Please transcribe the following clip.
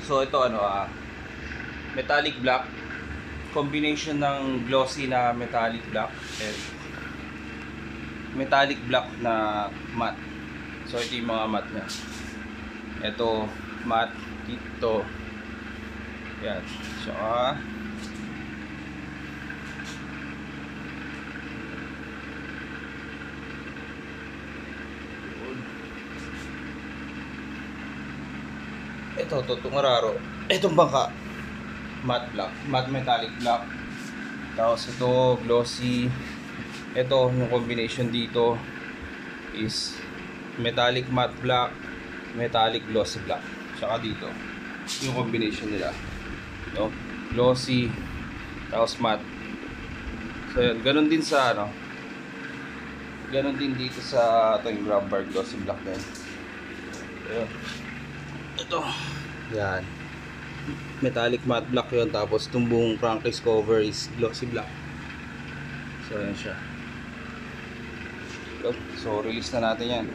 So ito metallic black, combination ng glossy na metallic black and metallic black na matte. So ito yung mga matte nya. Ito matte dito. Yan. So ito itong araro. Itong bangka matte black, matte metallic black. Tapos ito glossy. Ito yung combination dito is metallic matte black, metallic glossy black. Saka dito yung combination nila, no? Glossy tapos matte. So yun, ganun din sa ganun din dito sa ito yung grab bar glossy black din. Ayun. Ito yan, metallic matte black yun. Tapos itong buong crankcase cover is glossy black. So yan siya. So release na natin yan.